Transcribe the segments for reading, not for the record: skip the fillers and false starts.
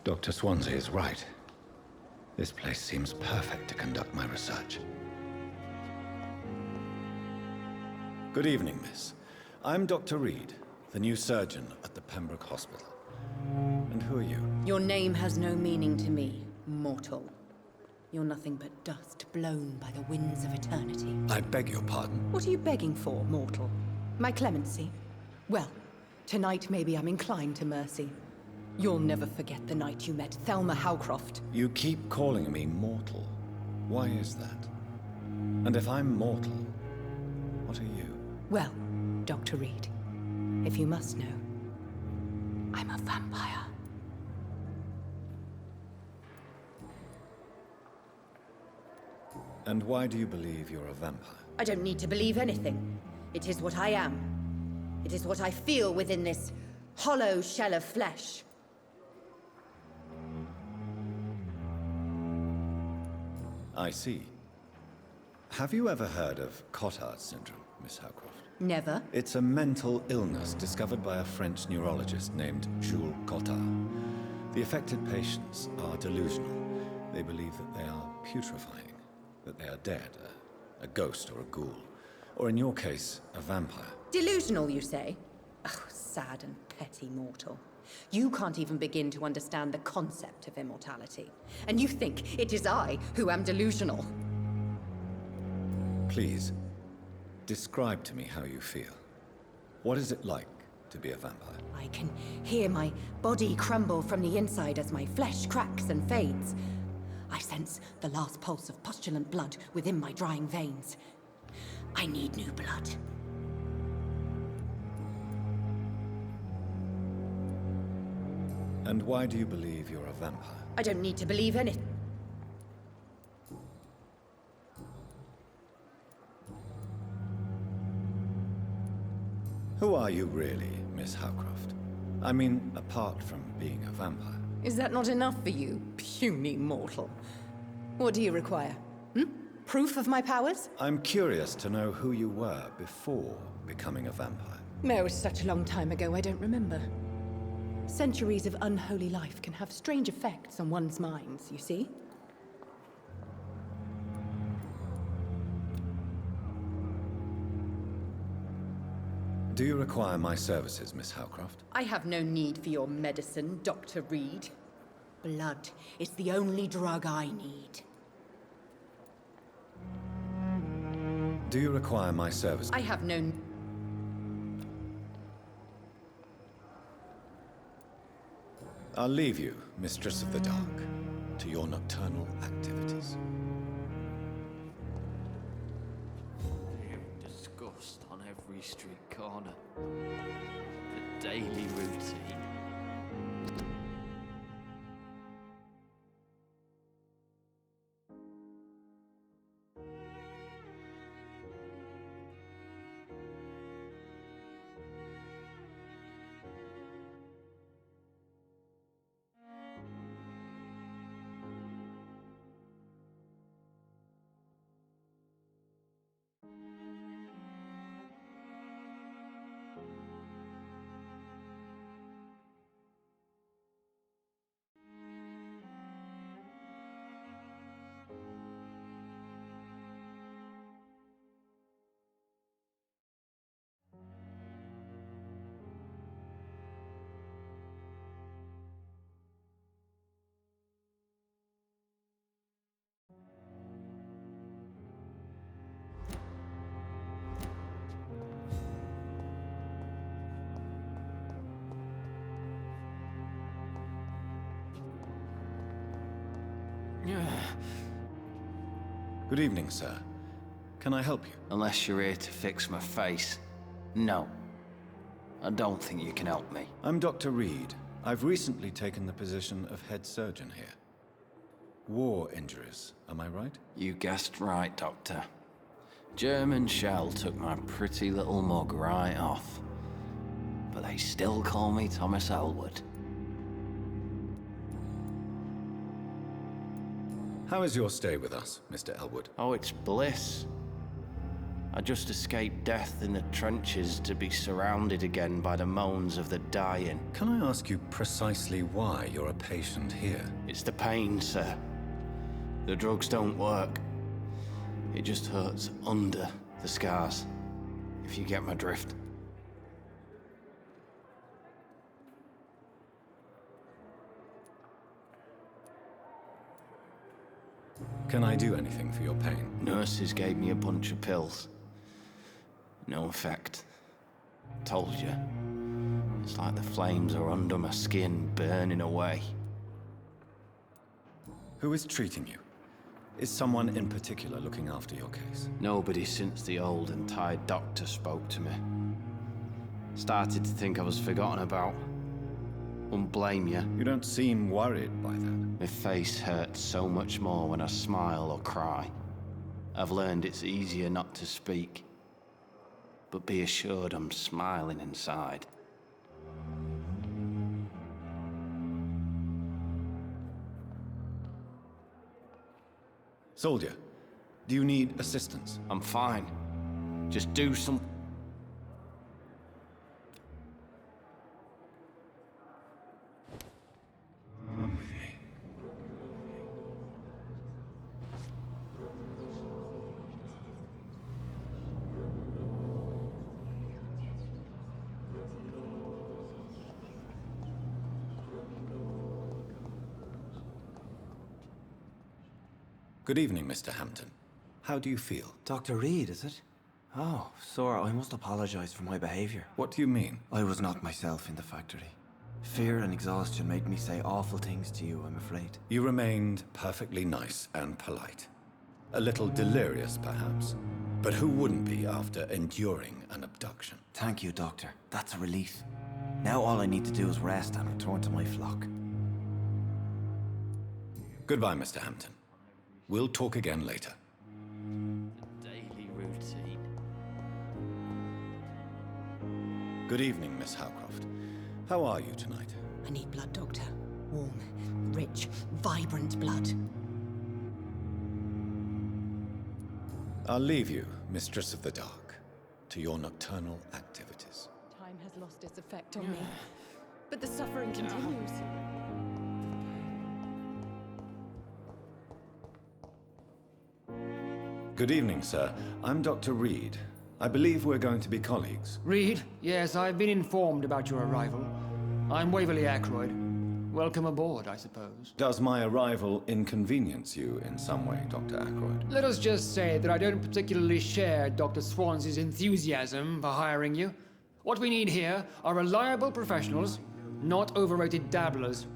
Dr. Swansea is right. This place seems perfect to conduct my research. Good evening, miss. I'm Dr. Reed, the new surgeon at the Pembroke Hospital. And who are you? Your name has no meaning to me, mortal. You're nothing but dust blown by the winds of eternity. I beg your pardon. What are you begging for, mortal? My clemency? Well, tonight maybe I'm inclined to mercy. You'll never forget the night you met Thelma Howcroft. You keep calling me mortal. Why is that? And if I'm mortal, what are you? Well, Dr. Reed, if you must know, I'm a vampire. And why do you believe you're a vampire? I don't need to believe anything. It is what I am. It is what I feel within this hollow shell of flesh. I see. Have you ever heard of Cotard syndrome, Miss Howcroft? Never. It's a mental illness discovered by a French neurologist named Jules Cotard. The affected patients are delusional. They believe that they are putrefying, that they are dead, a ghost or a ghoul, or in your case, a vampire. Delusional, you say? Oh, sad and petty mortal. You can't even begin to understand the concept of immortality. And you think it is I who am delusional. Please, describe to me how you feel. What is it like to be a vampire? I can hear my body crumble from the inside as my flesh cracks and fades. I sense the last pulse of postulant blood within my drying veins. I need new blood. And why do you believe you're a vampire? I don't need to believe anything. Who are you really, Miss Howcroft? I mean, apart from being a vampire. Is that not enough for you, puny mortal? What do you require? Proof of my powers? I'm curious to know who you were before becoming a vampire. It was such a long time ago, I don't remember. Centuries of unholy life can have strange effects on one's minds, you see? Do you require my services, Miss Howcroft? I have no need for your medicine, Dr. Reed. Blood is the only drug I need. Do you require my service? I have no... I'll leave you, Mistress of the Dark, to your nocturnal activities. Disgust on every street corner. The daily routine. Good evening, sir. Can I help you? Unless you're here to fix my face. No. I don't think you can help me. I'm Dr. Reed. I've recently taken the position of head surgeon here. War injuries, am I right? You guessed right, Doctor. German shell took my pretty little mug right off. But they still call me Thomas Elwood. How is your stay with us, Mr. Elwood? Oh, it's bliss. I just escaped death in the trenches to be surrounded again by the moans of the dying. Can I ask you precisely why you're a patient here? It's the pain, sir. The drugs don't work. It just hurts under the scars, if you get my drift. Can I do anything for your pain? Nurses gave me a bunch of pills. No effect. Told you. It's like the flames are under my skin, burning away. Who is treating you? Is someone in particular looking after your case? Nobody since the old and tired doctor spoke to me. Started to think I was forgotten about. Won't blame you. You don't seem worried by that. My face hurts so much more when I smile or cry. I've learned it's easier not to speak. But be assured I'm smiling inside. Soldier, do you need assistance? I'm fine. Just do some... Good evening, Mr. Hampton. How do you feel? Dr. Reed, is it? Oh, sir, I must apologize for my behavior. What do you mean? I was not myself in the factory. Fear and exhaustion made me say awful things to you, I'm afraid. You remained perfectly nice and polite. A little delirious, perhaps. But who wouldn't be after enduring an abduction? Thank you, Doctor. That's a relief. Now all I need to do is rest and return to my flock. Goodbye, Mr. Hampton. We'll talk again later. Daily routine. Good evening, Miss Howcroft. How are you tonight? I need blood, Doctor. Warm, rich, vibrant blood. I'll leave you, Mistress of the Dark, to your nocturnal activities. Time has lost its effect on me, but the suffering continues. Good evening, sir. I'm Dr. Reed. I believe we're going to be colleagues. Reed? Yes, I've been informed about your arrival. I'm Waverly Ackroyd. Welcome aboard, I suppose. Does my arrival inconvenience you in some way, Dr. Ackroyd? Let us just say that I don't particularly share Dr. Swansea's enthusiasm for hiring you. What we need here are reliable professionals, not overrated dabblers.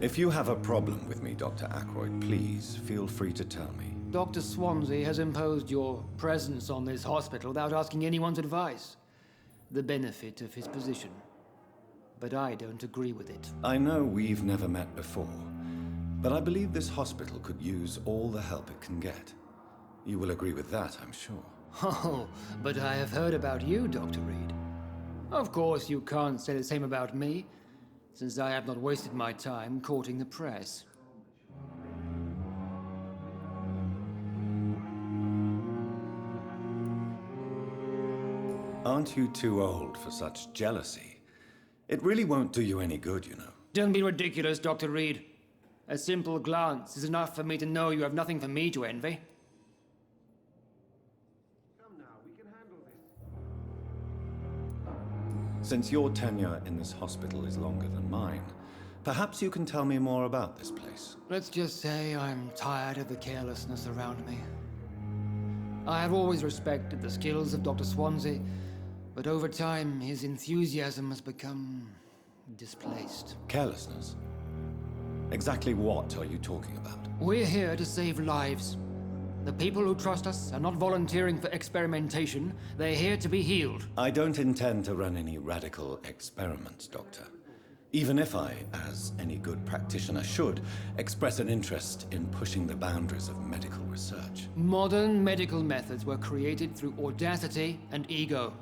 If you have a problem with me, Dr. Ackroyd, please feel free to tell me. Dr. Swansea has imposed your presence on this hospital without asking anyone's advice. The benefit of his position. But I don't agree with it. I know we've never met before, but I believe this hospital could use all the help it can get. You will agree with that, I'm sure. Oh, but I have heard about you, Dr. Reed. Of course, you can't say the same about me, since I have not wasted my time courting the press. Aren't you too old for such jealousy? It really won't do you any good, you know. Don't be ridiculous, Dr. Reed. A simple glance is enough for me to know you have nothing for me to envy. Since your tenure in this hospital is longer than mine, perhaps you can tell me more about this place. Let's just say I'm tired of the carelessness around me. I have always respected the skills of Dr. Swansea, but over time his enthusiasm has become displaced. Carelessness? Exactly what are you talking about? We're here to save lives. The people who trust us are not volunteering for experimentation. They're here to be healed. I don't intend to run any radical experiments, Doctor. Even if I, as any good practitioner should, express an interest in pushing the boundaries of medical research. Modern medical methods were created through audacity and ego.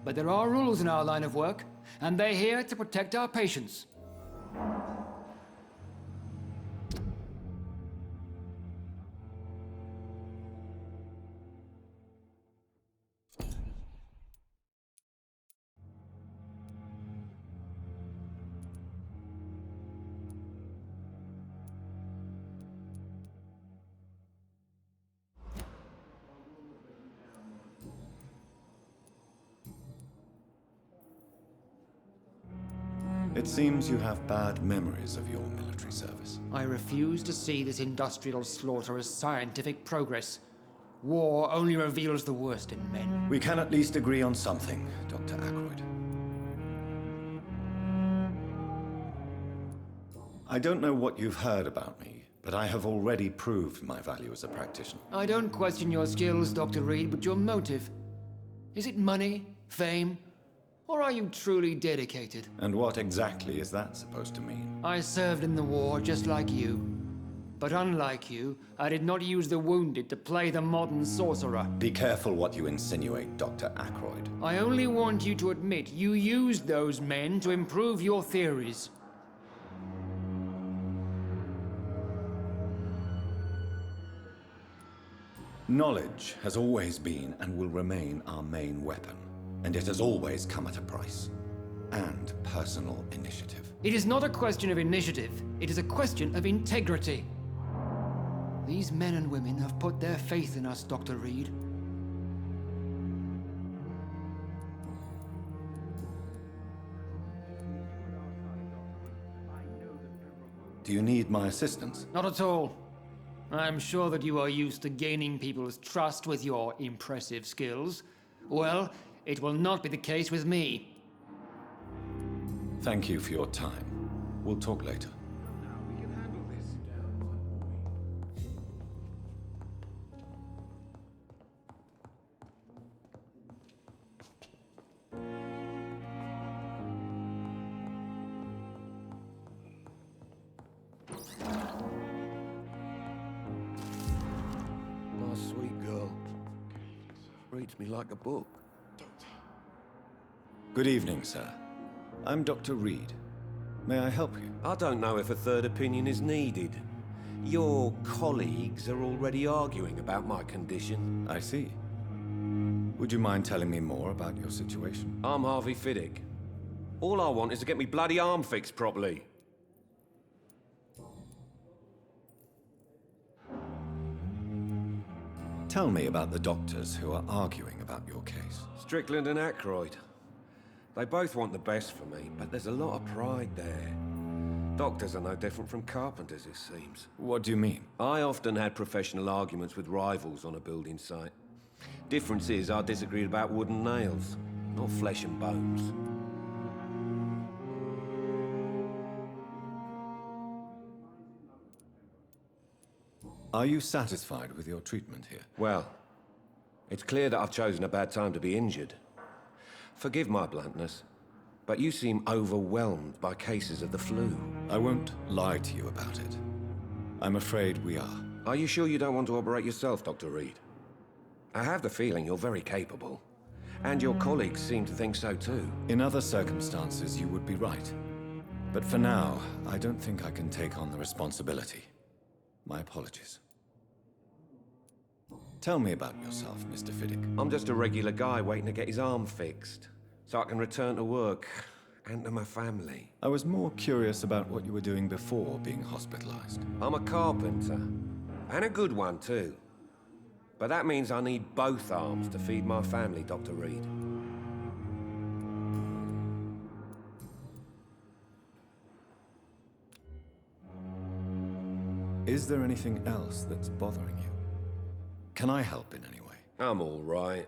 But there are rules in our line of work, and they're here to protect our patients. It seems you have bad memories of your military service. I refuse to see this industrial slaughter as scientific progress. War only reveals the worst in men. We can at least agree on something, Dr. Ackroyd. I don't know what you've heard about me, but I have already proved my value as a practitioner. I don't question your skills, Dr. Reed, but your motive. Is it money, fame, or are you truly dedicated? And what exactly is that supposed to mean? I served in the war just like you. But unlike you, I did not use the wounded to play the modern sorcerer. Be careful what you insinuate, Dr. Ackroyd. I only want you to admit you used those men to improve your theories. Knowledge has always been and will remain our main weapon, and it has always come at a price. And personal initiative. It is not a question of initiative, it is a question of integrity. These men and women have put their faith in us, Dr. Reed. Do you need my assistance? Not at all. I'm sure that you are used to gaining people's trust with your impressive skills. Well, it will not be the case with me. Thank you for your time. We'll talk later. Nice, sweet girl. Reads me like a book. Good evening, sir. I'm Dr. Reed. May I help you? I don't know if a third opinion is needed. Your colleagues are already arguing about my condition. I see. Would you mind telling me more about your situation? I'm Harvey Fiddick. All I want is to get me bloody arm fixed properly. Tell me about the doctors who are arguing about your case. Strickland and Ackroyd. They both want the best for me, but there's a lot of pride there. Doctors are no different from carpenters, it seems. What do you mean? I often had professional arguments with rivals on a building site. Difference is, I disagreed about wooden nails, not flesh and bones. Are you satisfied with your treatment here? Well, it's clear that I've chosen a bad time to be injured. Forgive my bluntness, but you seem overwhelmed by cases of the flu. I won't lie to you about it. I'm afraid we are. Are you sure you don't want to operate yourself, Dr. Reed? I have the feeling you're very capable. And your colleagues seem to think so too. In other circumstances, you would be right. But for now, I don't think I can take on the responsibility. My apologies. Tell me about yourself, Mr. Fiddick. I'm just a regular guy waiting to get his arm fixed, so I can return to work and to my family. I was more curious about what you were doing before being hospitalized. I'm a carpenter, and a good one too. But that means I need both arms to feed my family, Dr. Reed. Is there anything else that's bothering you? Can I help in any way? I'm all right.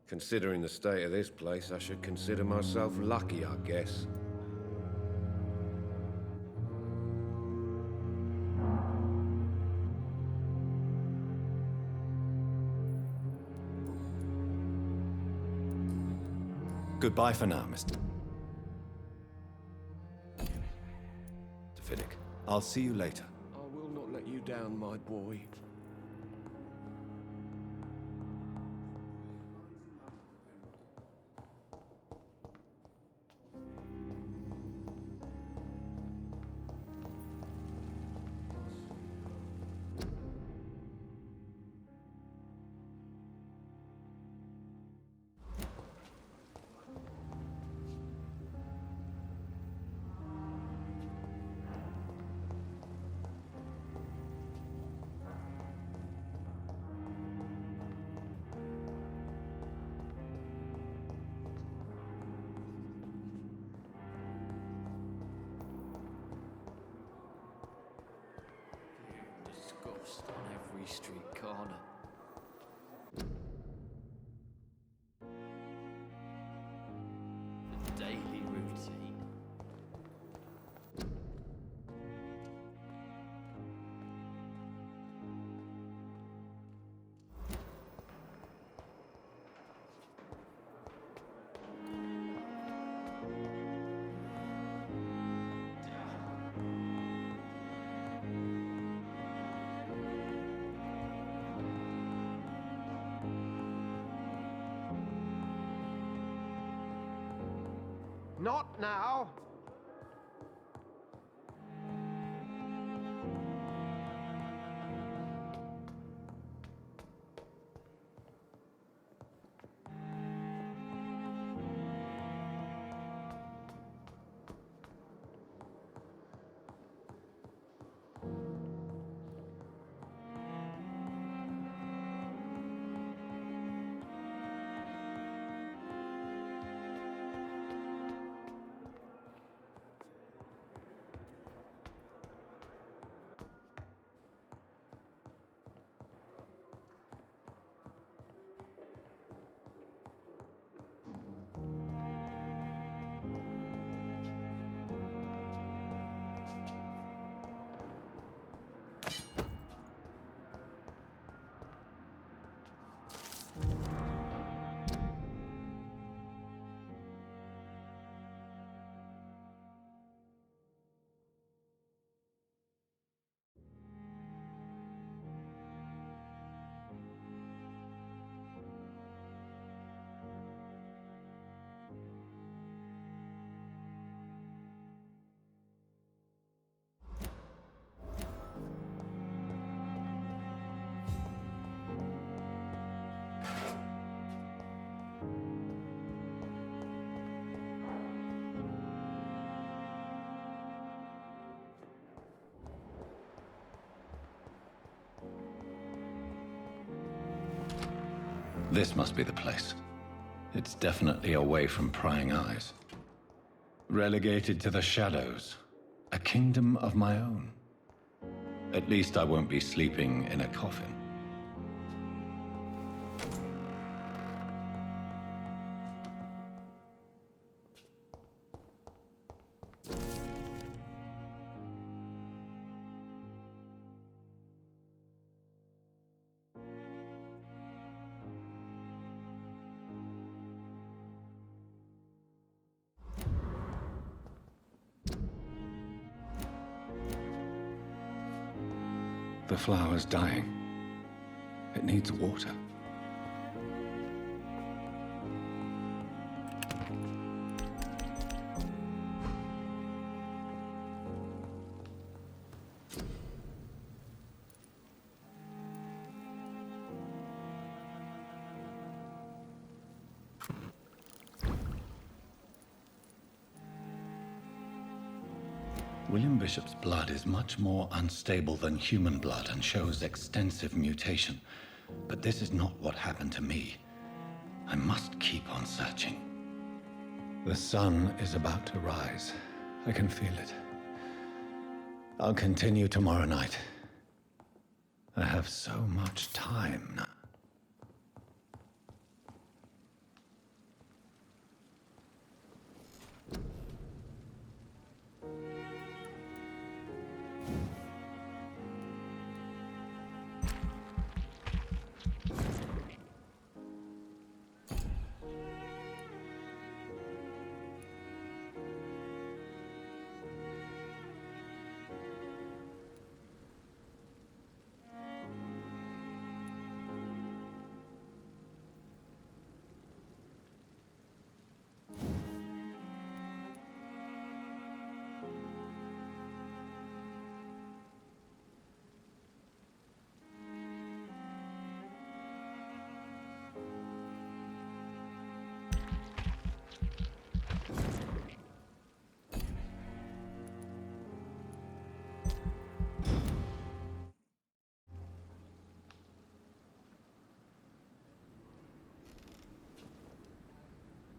Considering the state of this place, I should consider myself lucky, I guess. Goodbye for now, Mr. Fiddick. I'll see you later. I will not let you down, my boy. ghost on every street corner. The daily routine. Not now! This must be the place. It's definitely away from prying eyes. Relegated to the shadows. A kingdom of my own. At least I won't be sleeping in a coffin. The flower's dying. It needs water. William Bishop's blood is much more unstable than human blood and shows extensive mutation. But this is not what happened to me. I must keep on searching. The sun is about to rise. I can feel it. I'll continue tomorrow night. I have so much time now.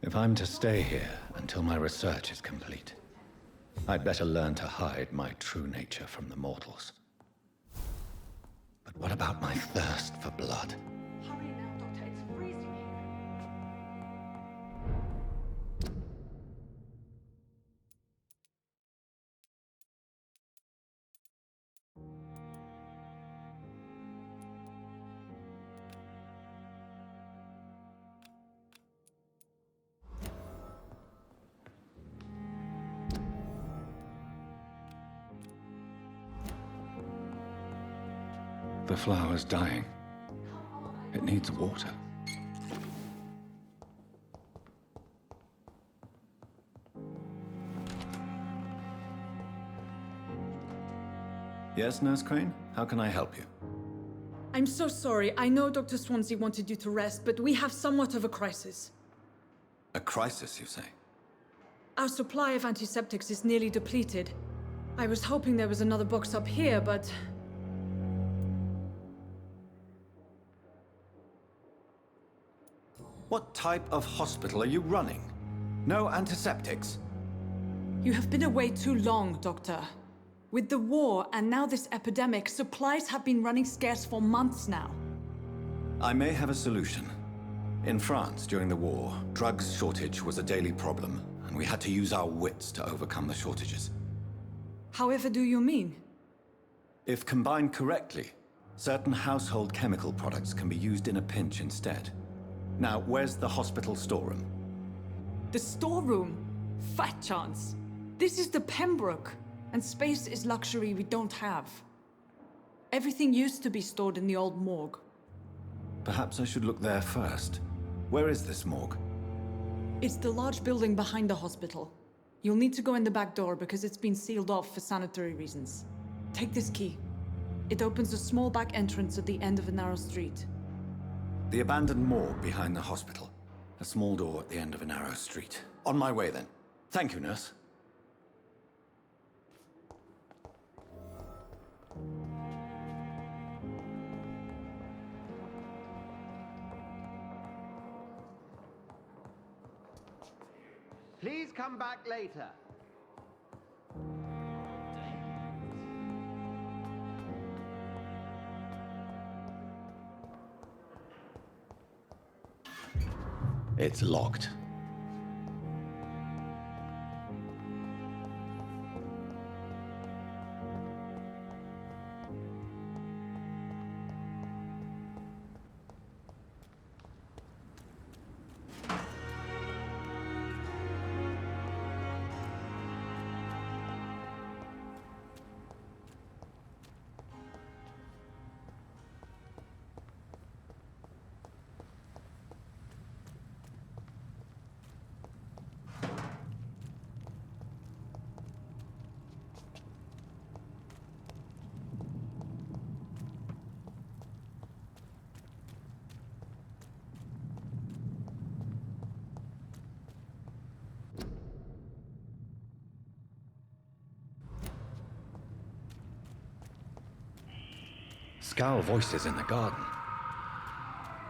If I'm to stay here until my research is complete, I'd better learn to hide my true nature from the mortals. What about my thirst for blood? Hurry now, Doctor. It's freezing here. The flower's dying. It needs water. Yes, Nurse Crane? How can I help you? I'm so sorry. I know Dr. Swansea wanted you to rest, but we have somewhat of a crisis. A crisis, you say? Our supply of antiseptics is nearly depleted. I was hoping there was another box up here, but... What type of hospital are you running? No antiseptics? You have been away too long, Doctor. With the war and now this epidemic, supplies have been running scarce for months now. I may have a solution. In France, during the war, drugs shortage was a daily problem, and we had to use our wits to overcome the shortages. However do you mean? If combined correctly, certain household chemical products can be used in a pinch instead. Now, where's the hospital storeroom? The storeroom? Fat chance. This is the Pembroke, and space is luxury we don't have. Everything used to be stored in the old morgue. Perhaps I should look there first. Where is this morgue? It's the large building behind the hospital. You'll need to go in the back door because it's been sealed off for sanitary reasons. Take this key. It opens a small back entrance at the end of a narrow street. The abandoned morgue behind the hospital. A small door at the end of a narrow street. On my way, then. Thank you, nurse. Please come back later. It's locked. Scowl voices in the garden.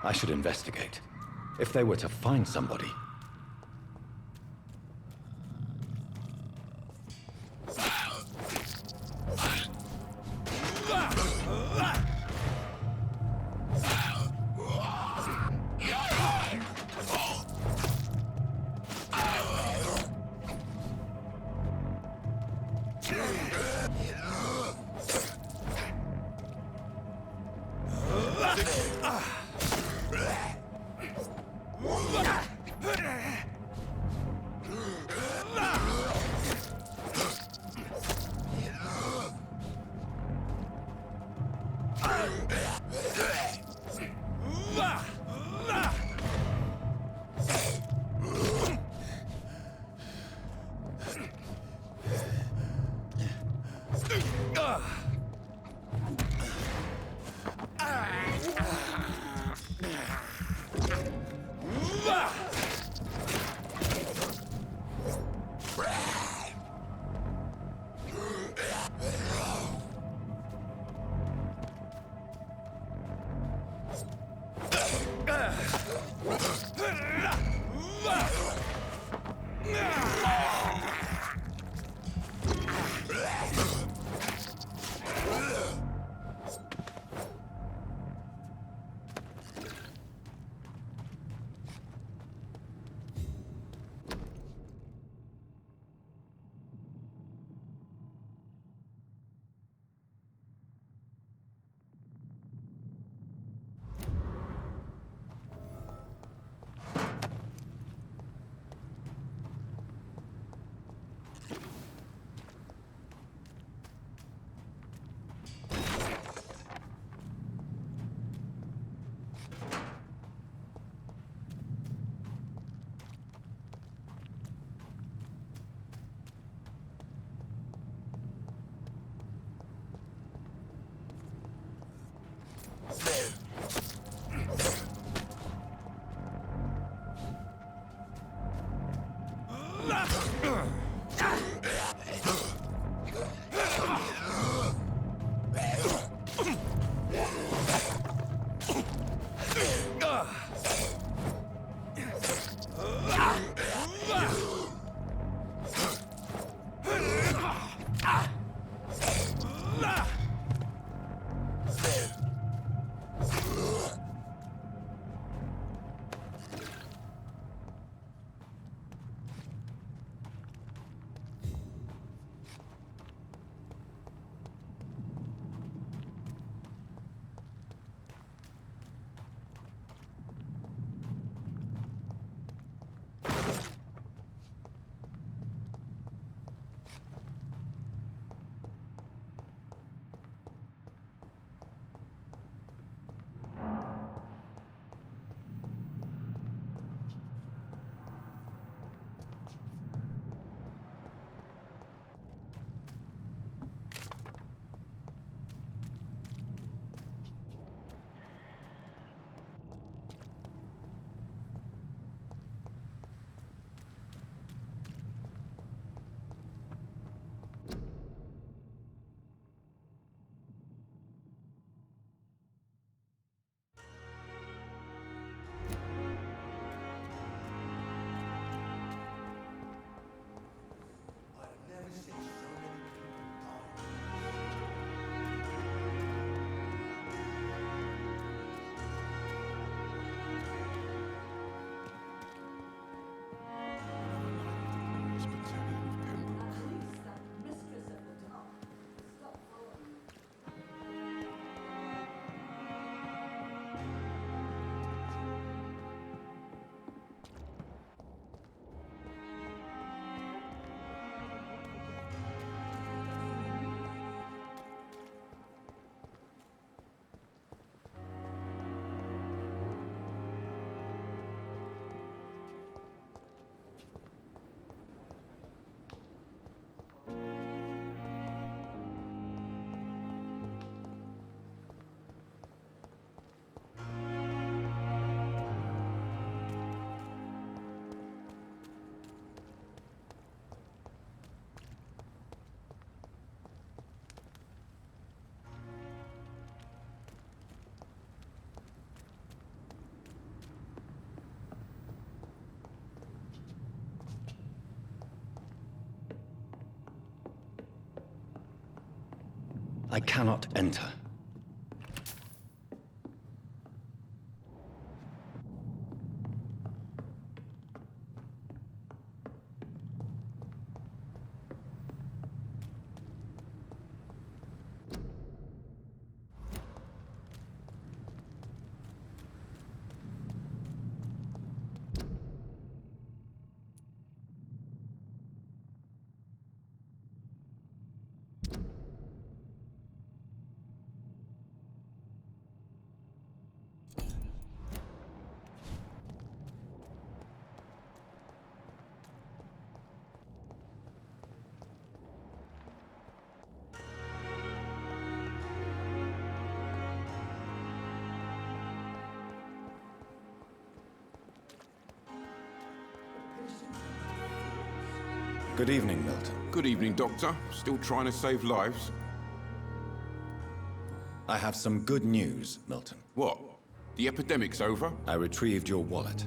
I should investigate. If they were to find somebody. I cannot enter. Good evening, Milton. Good evening, Doctor. Still trying to save lives? I have some good news, Milton. What? The epidemic's over? I retrieved your wallet,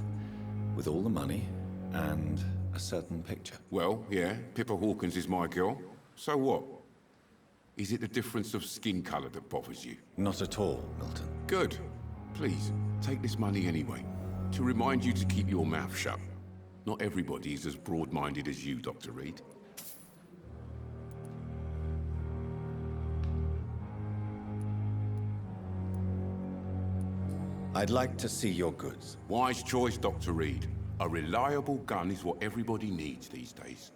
with all the money and a certain picture. Well, yeah, Pippa Hawkins is my girl. So what? Is it the difference of skin colour that bothers you? Not at all, Milton. Good. Please, take this money anyway. To remind you to keep your mouth shut. Not everybody is as broad-minded as you, Dr. Reed. I'd like to see your goods. Wise choice, Dr. Reed. A reliable gun is what everybody needs these days.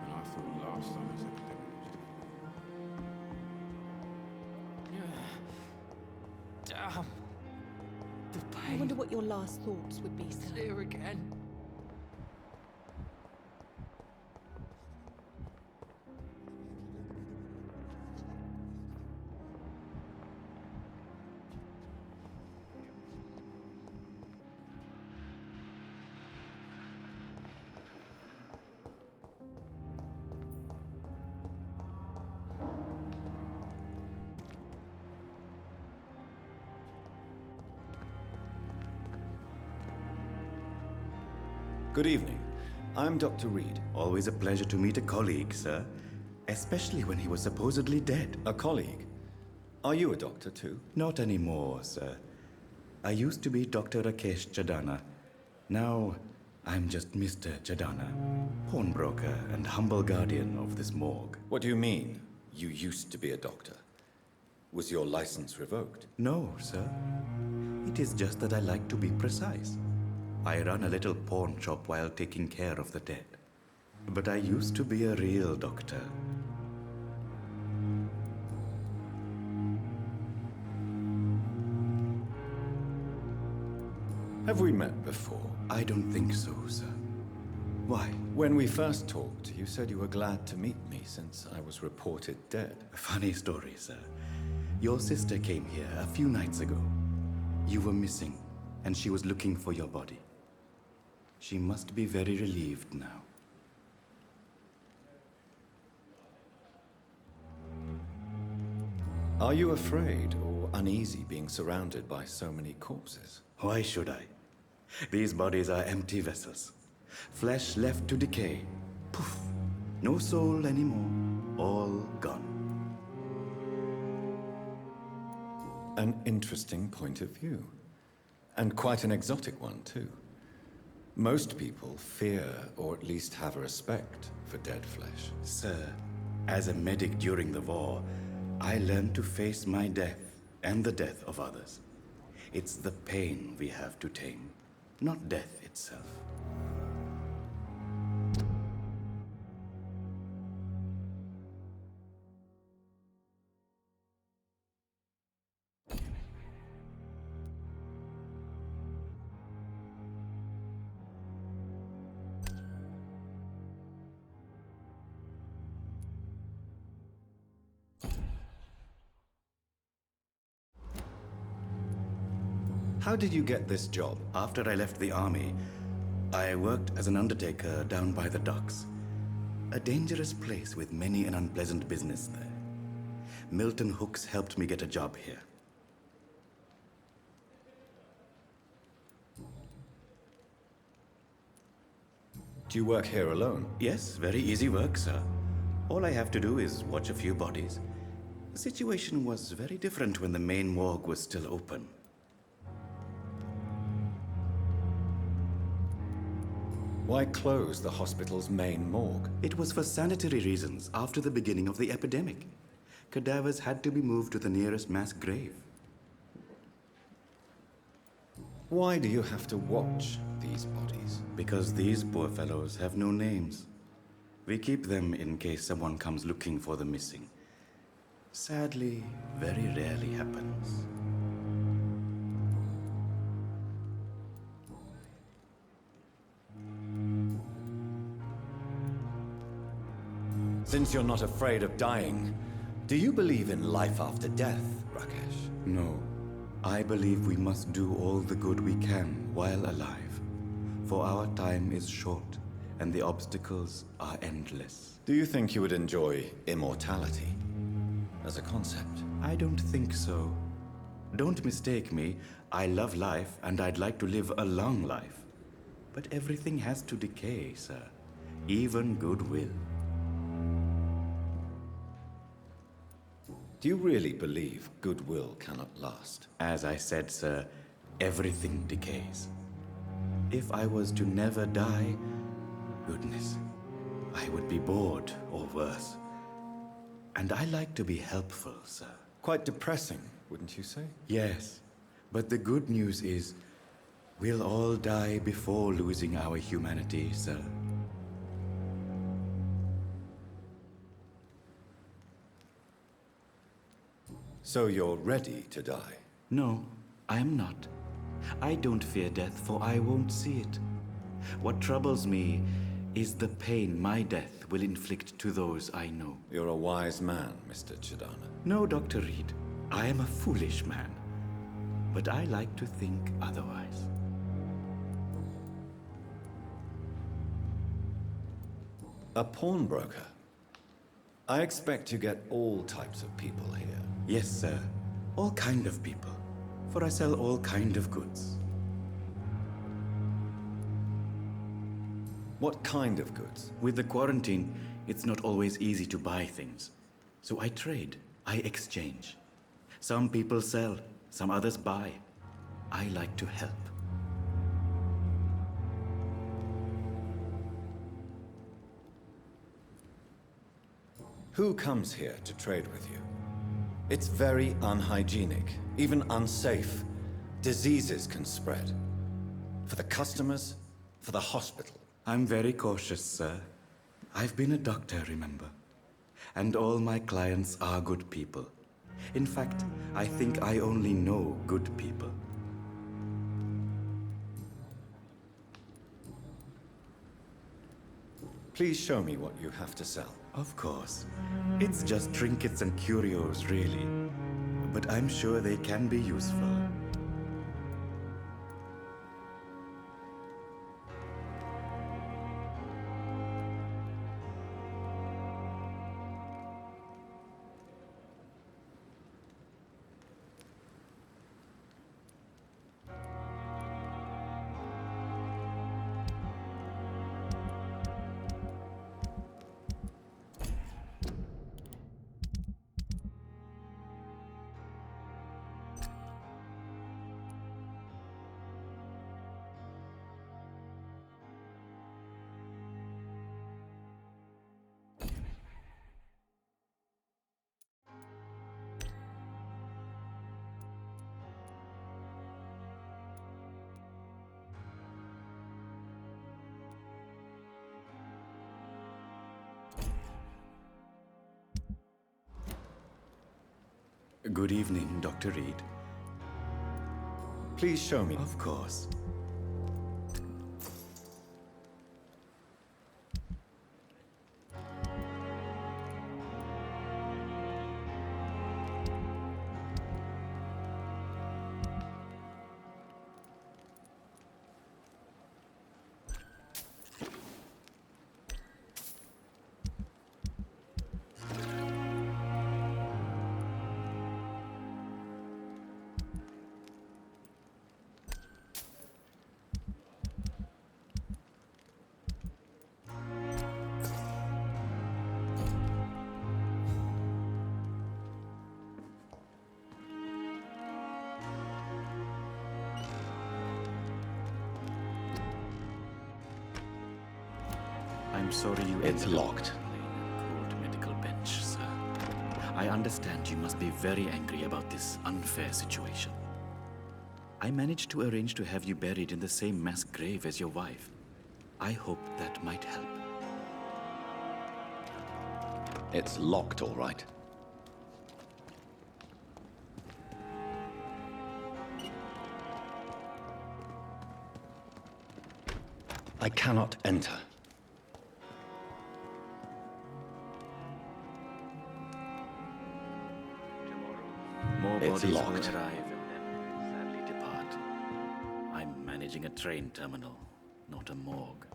Last time this epidemic was Damn. The I pain. wonder what your last thoughts would be, sir. Here again. Good evening. I'm Dr. Reed. Always a pleasure to meet a colleague, sir. Especially when he was supposedly dead. A colleague. Are you a doctor too? Not anymore, sir. I used to be Dr. Rakesh Chadana. Now, I'm just Mr. Chadana, pawnbroker and humble guardian of this morgue. What do you mean, you used to be a doctor? Was your license revoked? No, sir. It is just that I like to be precise. I run a little pawn shop while taking care of the dead. But I used to be a real doctor. Have we met before? I don't think so, sir. Why? When we first talked, you said you were glad to meet me since I was reported dead. Funny story, sir. Your sister came here a few nights ago. You were missing, and she was looking for your body. She must be very relieved now. Are you afraid or uneasy being surrounded by so many corpses? Why should I? These bodies are empty vessels. Flesh left to decay. Poof. No soul anymore. All gone. An interesting point of view. And quite an exotic one, too. Most people fear, or at least have a respect, for dead flesh. Sir, as a medic during the war, I learned to face my death and the death of others. It's the pain we have to tame, not death itself. How did you get this job? After I left the army, I worked as an undertaker down by the docks. A dangerous place with many an unpleasant business there. Milton Hooks helped me get a job here. Do you work here alone? Yes, very easy work, sir. All I have to do is watch a few bodies. The situation was very different when the main morgue was still open. Why close the hospital's main morgue? It was for sanitary reasons after the beginning of the epidemic. Cadavers had to be moved to the nearest mass grave. Why do you have to watch these bodies? Because these poor fellows have no names. We keep them in case someone comes looking for the missing. Sadly, very rarely happens. Since you're not afraid of dying, do you believe in life after death, Rakesh? No. I believe we must do all the good we can while alive. For our time is short, and the obstacles are endless. Do you think you would enjoy immortality as a concept? I don't think so. Don't mistake me. I love life, and I'd like to live a long life. But everything has to decay, sir. Even goodwill. Do you really believe goodwill cannot last? As I said, sir, everything decays. If I was to never die, goodness, I would be bored or worse. And I like to be helpful, sir. Quite depressing, wouldn't you say? Yes, but the good news is, we'll all die before losing our humanity, sir. So you're ready to die? No, I am not. I don't fear death, for I won't see it. What troubles me is the pain my death will inflict to those I know. You're a wise man, Mr. Chidana. No, Dr. Reed. I am a foolish man. But I like to think otherwise. A pawnbroker? I expect you get all types of people here. Yes, sir. All kind of people. For I sell all kind of goods. What kind of goods? With the quarantine, it's not always easy to buy things. So I trade. I exchange. Some people sell, some others buy. I like to help. Who comes here to trade with you? It's very unhygienic, even unsafe. Diseases can spread. For the customers, for the hospital. I'm very cautious, sir. I've been a doctor, remember? And all my clients are good people. In fact, I think I only know good people. Please show me what you have to sell. Of course. It's just trinkets and curios, really. But I'm sure they can be useful. Good evening, Dr. Reed. Please show me. Of course. I'm sorry you It's ended up locked. playing a cold medical bench, sir. I understand you must be very angry about this unfair situation. I managed to arrange to have you buried in the same mass grave as your wife. I hope that might help. It's locked, all right. I cannot enter. More It's bodies locked. will arrive and then sadly depart. I'm managing a train terminal, not a morgue.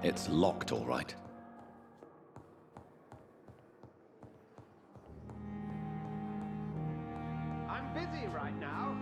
It's locked, all right. I'm busy right now.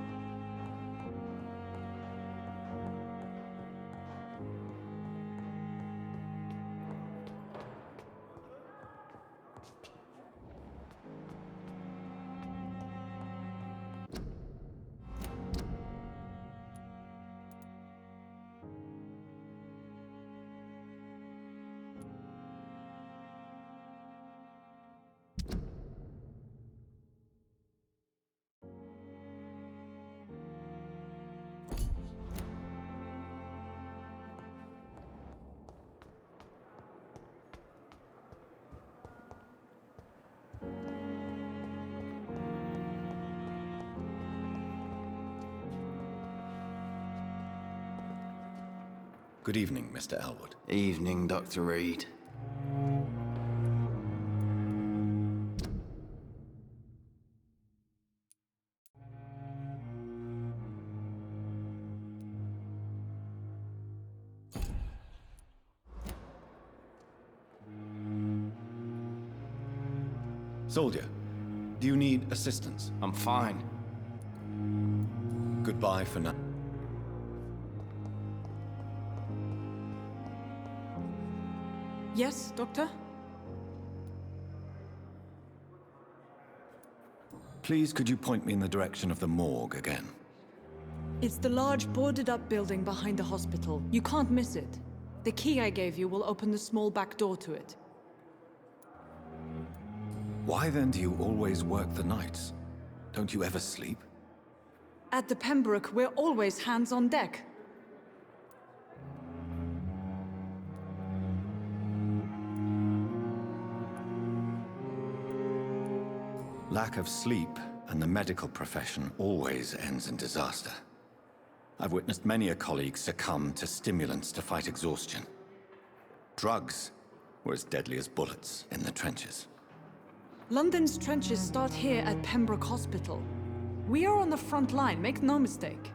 Good evening, Mr. Elwood. Evening, Dr. Reed. Soldier, do you need assistance? I'm fine. Goodbye for now. Yes, Doctor? Please, could you point me in the direction of the morgue again? It's the large boarded-up building behind the hospital. You can't miss it. The key I gave you will open the small back door to it. Why then do you always work the nights? Don't you ever sleep? At the Pembroke, we're always hands on deck. Lack of sleep and the medical profession always ends in disaster. I've witnessed many a colleague succumb to stimulants to fight exhaustion. Drugs were as deadly as bullets in the trenches. London's trenches start here at Pembroke Hospital. We are on the front line, make no mistake.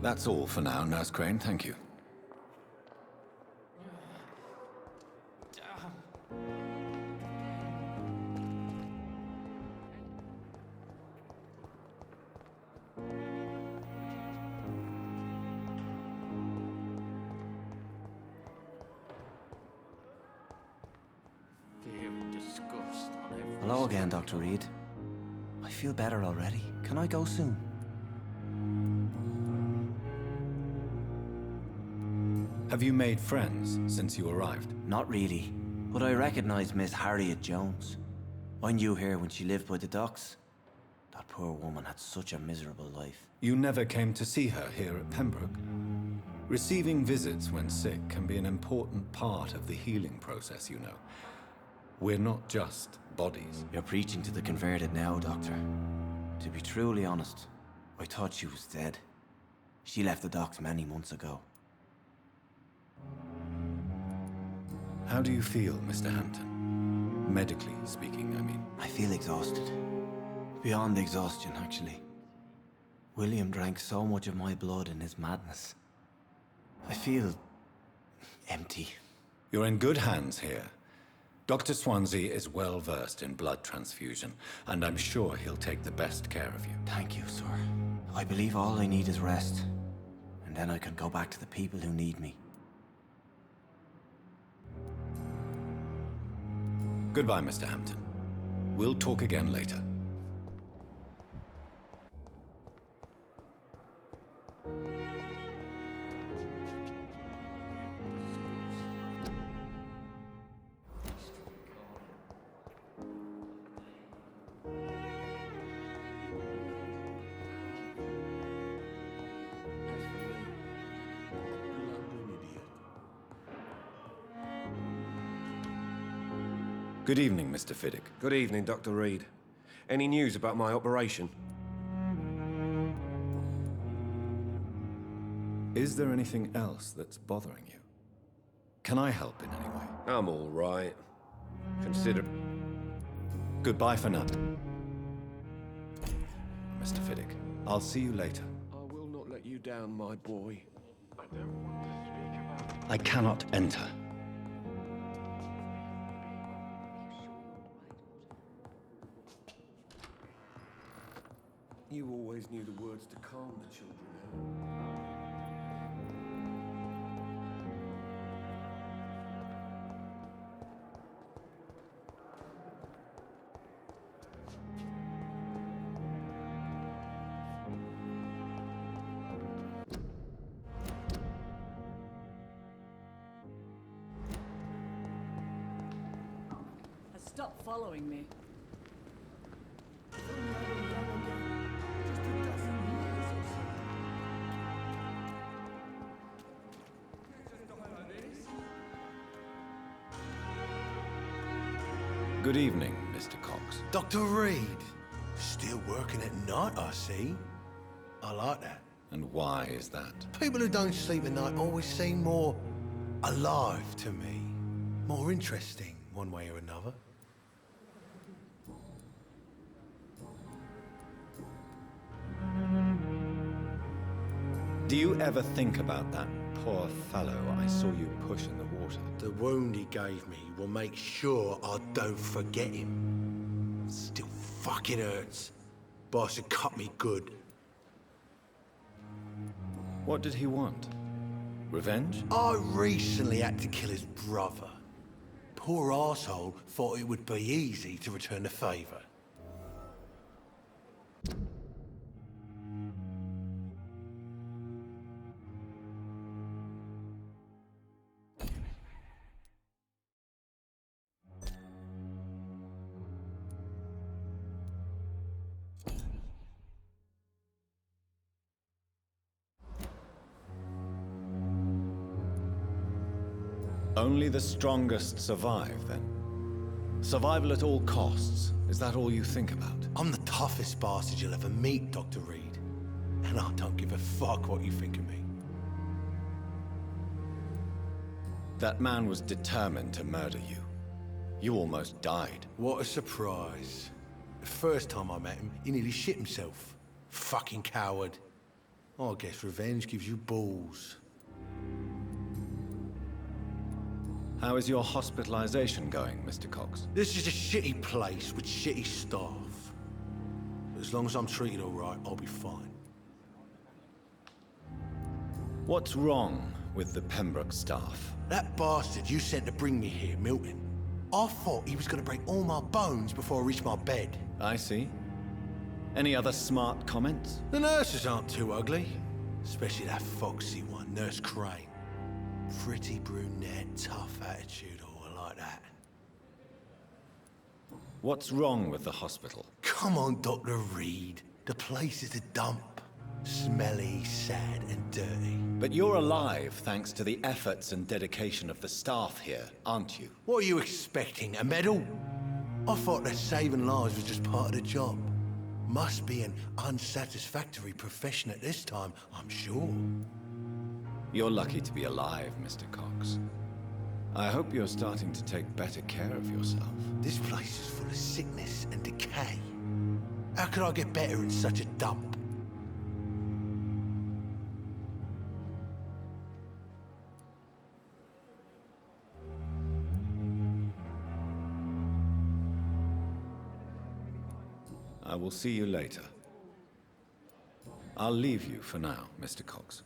That's all for now, Nurse Crane, thank you. Hello again, Dr. Reed. I feel better already. Can I go soon? Have you made friends since you arrived? Not really, but I recognize Miss Harriet Jones. I knew her when she lived by the docks. That poor woman had such a miserable life. You never came to see her here at Pembroke? Receiving visits when sick can be an important part of the healing process, you know. We're not just bodies. You're preaching to the converted now, Doctor. To be truly honest, I thought she was dead. She left the docks many months ago. How do you feel, Mr. Hampton? Medically speaking, I mean. I feel exhausted. Beyond exhaustion, actually. William drank so much of my blood in his madness. I feel empty. You're in good hands here. Dr. Swansea is well versed in blood transfusion, and I'm sure he'll take the best care of you. Thank you, sir. I believe all I need is rest, and then I can go back to the people who need me. Goodbye, Mr. Hampton. We'll talk again later. Good evening, Mr. Fiddick. Good evening, Dr. Reed. Any news about my operation? Is there anything else that's bothering you? Can I help in any way? I'm all right. Consider... Goodbye for now. Mr. Fiddick, I'll see you later. I will not let you down, my boy. I don't want to speak about... I cannot enter. You always knew the words to calm the children. Stop following me. Good evening, Mr. Cox. Dr. Reed. Still working at night, I see. I like that. And why is that? People who don't sleep at night always seem more alive to me. More interesting, one way or another. Do you ever think about that poor fellow I saw you push in the water? The wound he gave me will make sure I don't forget him. Still fucking hurts. Boss had cut me good. What did he want? Revenge? I recently had to kill his brother. Poor arsehole thought it would be easy to return the favor. Only the strongest survive, then? Survival at all costs. Is that all you think about? I'm the toughest bastard you'll ever meet, Dr. Reed. And I don't give a fuck what you think of me. That man was determined to murder you. You almost died. What a surprise. The first time I met him, he nearly shit himself. Fucking coward. I guess revenge gives you balls. How is your hospitalization going, Mr. Cox? This is a shitty place with shitty staff. But as long as I'm treated all right, I'll be fine. What's wrong with the Pembroke staff? That bastard you sent to bring me here, Milton. I thought he was gonna break all my bones before I reached my bed. I see. Any other smart comments? The nurses aren't too ugly. Especially that foxy one, Nurse Crane. Pretty brunette, tough attitude, all like that. What's wrong with the hospital? Come on, Dr. Reed. The place is a dump. Smelly, sad, and dirty. But you're alive thanks to the efforts and dedication of the staff here, aren't you? What are you expecting, a medal? I thought that saving lives was just part of the job. Must be an unsatisfactory profession at this time, I'm sure. You're lucky to be alive, Mr. Cox. I hope you're starting to take better care of yourself. This place is full of sickness and decay. How could I get better in such a dump? I will see you later. I'll leave you for now, Mr. Cox.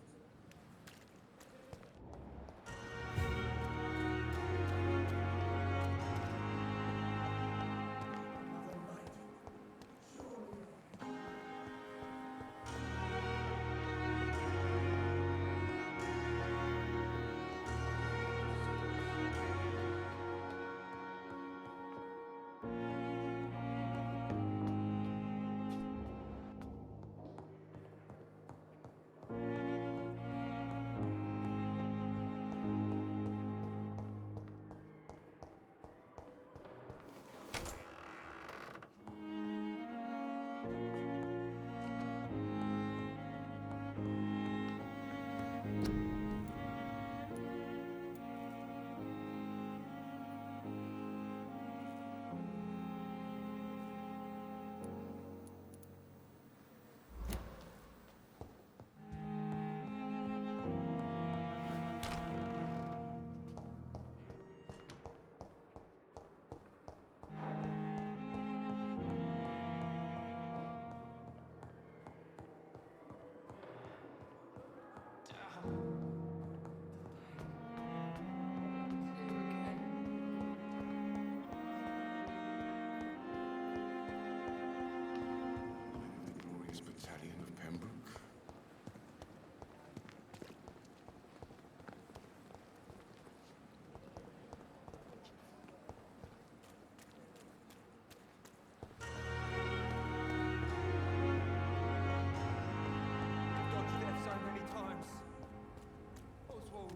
Battalion of Pembroke. Dodged death so many times. Oswald.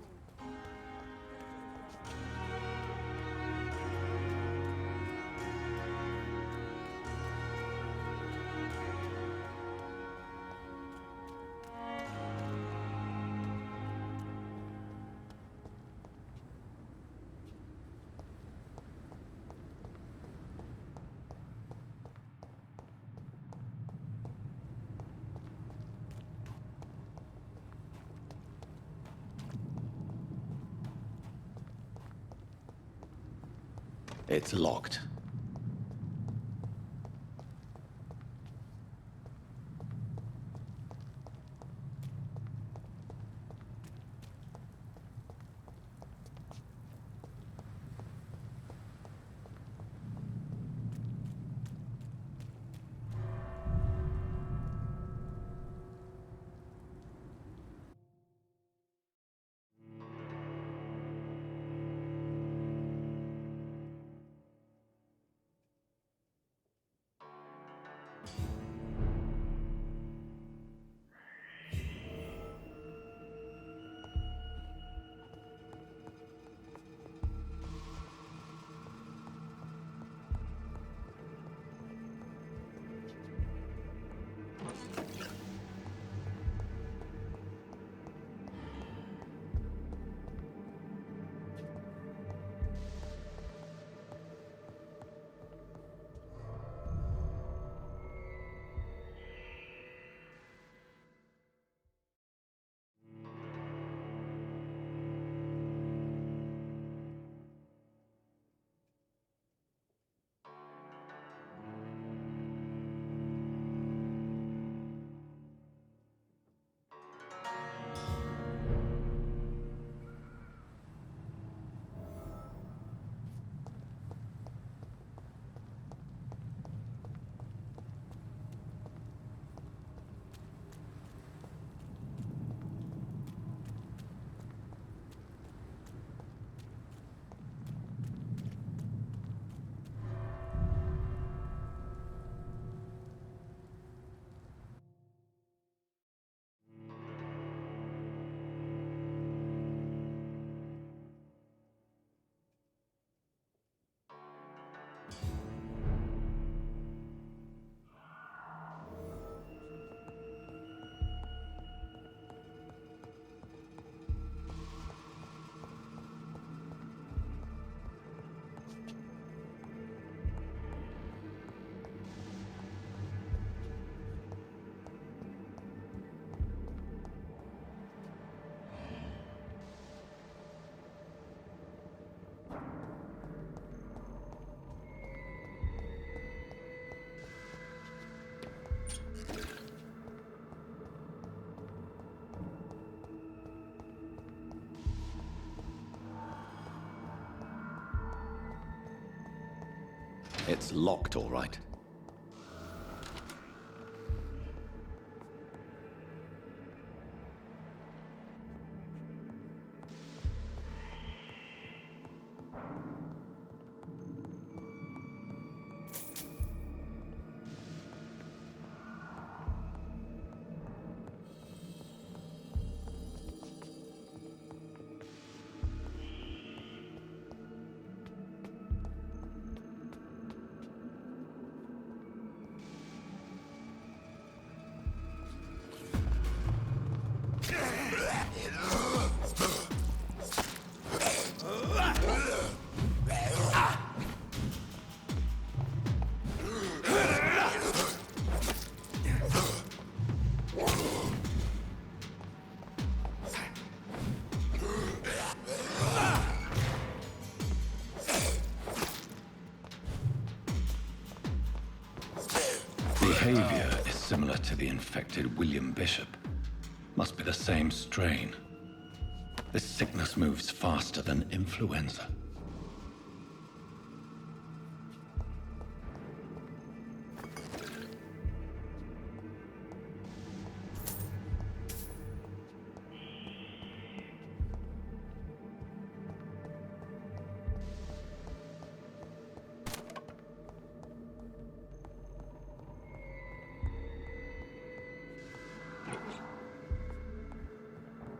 It's locked. It's locked, all right. Behavior is similar to the infected William Bishop. Must be the same strain. This sickness moves faster than influenza.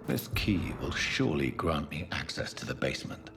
This key will surely grant me access to the basement.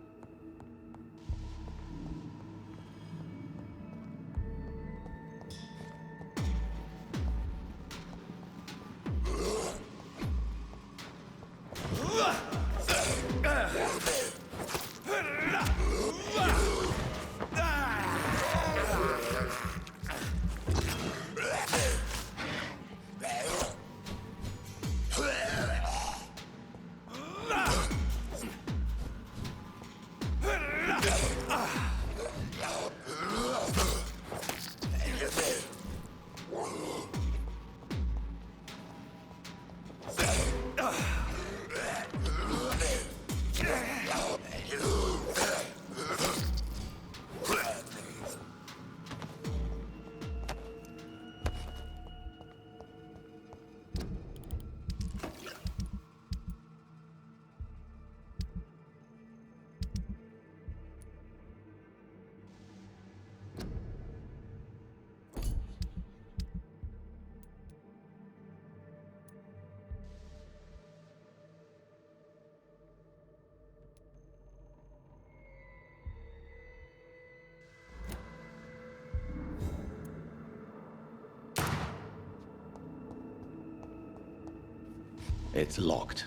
It's locked.